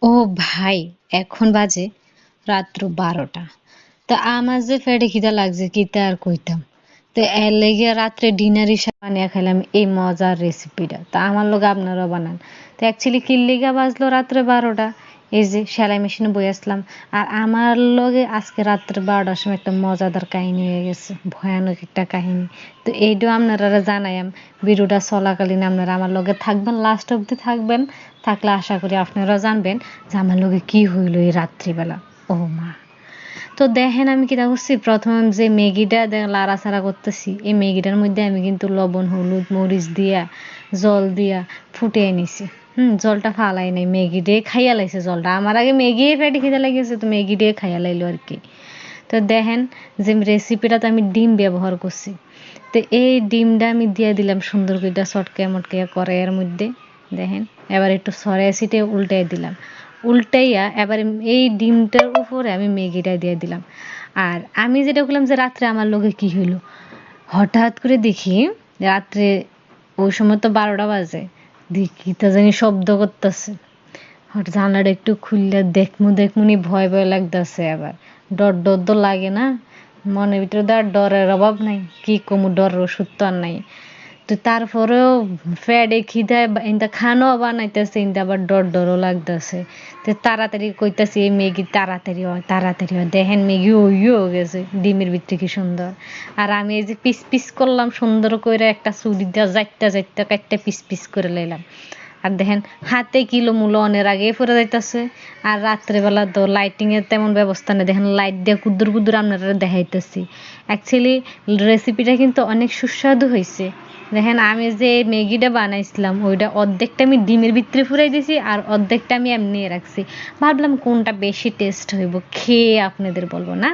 ও ভাই, এখন বাজে রাত্র 12টা। তো আমার যে পেটে খিদা লাগছে কিতা আর কইতাম। তো এর লেগে রাত্রে ডিনার হিসাবে বানিয়ে খাইলাম এই মজার রেসিপিটা। তা আমার লগে আপনারাও বানান। তো অ্যাকচুয়ালি কি লিগা বাজলো রাত্রে 12টা, এই যে সেলাই মেশিনে বই আসলাম। আর আমার লগে আজকে রাত্রে 12টার সময় একটা মজাদার কাহিনী হয়ে গেছে, ভয়ানক একটা কাহিনী। তো এইটাও আপনারা জানাইম, ভিডিওটা চলাকালীন আপনারা আমার লগে থাকবেন, লাস্ট অবধি থাকবেন। থাকলে আশা করি আপনারা জানবেন যে আমার লগে কি হইল এই রাত্রিবেলা। ও মা! তো দেখেন আমি কিতা করছি, প্রথম যে ম্যাগিটা লাড়াচাড়া করতেছি, এই ম্যাগিটার মধ্যে আমি কিন্তু লবণ হলুদ মরিচ দিয়া জল দিয়া ফুটিয়ে নিছি। জলটা ফালাই নাই, ম্যাগি দিয়ে খাইয়া লাইছে জলটা। আমার আগে ম্যাগি পেটে খিদে লাগিয়েছে, তো ম্যাগি দিয়ে খাইয়া লাইলো আর কি। তো দেখেন যে রেসিপিটাতে আমি ডিম ব্যবহার করছি। তো এই ডিমটা আমি দিয়ে দিলাম সুন্দর করে চটকে মটকে কড়াইয়ের মধ্যে। দেখেন এবার একটু সরিয়ে ছিটিয়ে উল্টাই দিলাম। উল্টাইয়া এবার এই ডিমটার উপরে আমি ম্যাগিটা দিয়ে দিলাম। আর আমি যেটা বললাম যে রাত্রে আমার লগে কি হইলো, হঠাৎ করে দেখি রাত্রে ওই সময় তো 12টা বাজে, দেখি তা জানি শব্দ করতেছে। হঠাৎ জানলাটা একটু খুললে দেখমুনি ভয় ভয় লাগতেছে। আবার ডর ডর তো লাগে না, মনের ভিতরে তো আর ডরের অভাব নাই, কি কমু, ডরের ওষুধ তো আর নাই। তো তারপরেও ফ্যাডে খিদায় ইনতা খানো বানাইতেছে, ইনতা আবার ডর ডরও লাগতেছে। তো তাড়াতাড়ি কইতাছি এই ম্যাগি তাড়াতাড়ি হয়। দেখেন ম্যাগি হইও গেছে ডিমের ভিতরে, কি সুন্দর। আর আমি এই যে পিস পিস করলাম সুন্দর করে, একটা ছুরি দিয়ে যাইতা যাইতা কাটটা পিস পিস করে লাইলাম। আর দেখেন হাতে কিলো মূলো অনেক আগেই পড়ে যাইতেছে। আর রাত্রেবেলা তো লাইটিংয়ের তেমন ব্যবস্থা নেই, দেখেন লাইট দিয়ে কুদ্দুর কুদ্দুর আপনারা দেখাইতেছি। অ্যাকচুয়ালি রেসিপিটা কিন্তু অনেক সুস্বাদু হয়েছে। দেখেন আমি যে ম্যাগিটা বানাইছিলাম ওইটা অর্ধেকটা আমি ডিমের ভিতরে ফুরাই দিছি, আর অর্ধেকটা আমি এমনি রাখছি। ভাবলাম কোনটা বেশি টেস্ট হইব, খেয়ে আপনাদের বলবো না।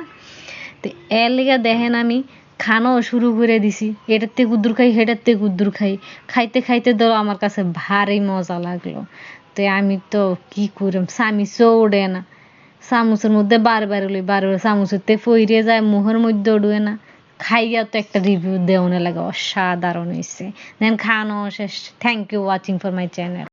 তো এর লিগা দেখেন আমি খানাও শুরু করে দিছি, এটার থেকে কুদ্দুর খাই সেটার থেকে কুদ্দুর খাই। খাইতে খাইতে তো আমার কাছে ভারী মজা লাগলো। তো আমি তো কি করলাম, চামিচও ওঠে না, চামচের মধ্যে বারবার বারবার চামচের তে ফইরে যায়, মুখের মধ্যে উঠবে না। খাইয়া তো একটা রিভিউ দেওয়া লাগে, অসাধারণ হয়েছে। দেন খানো শেষ। Thank you watching for my channel.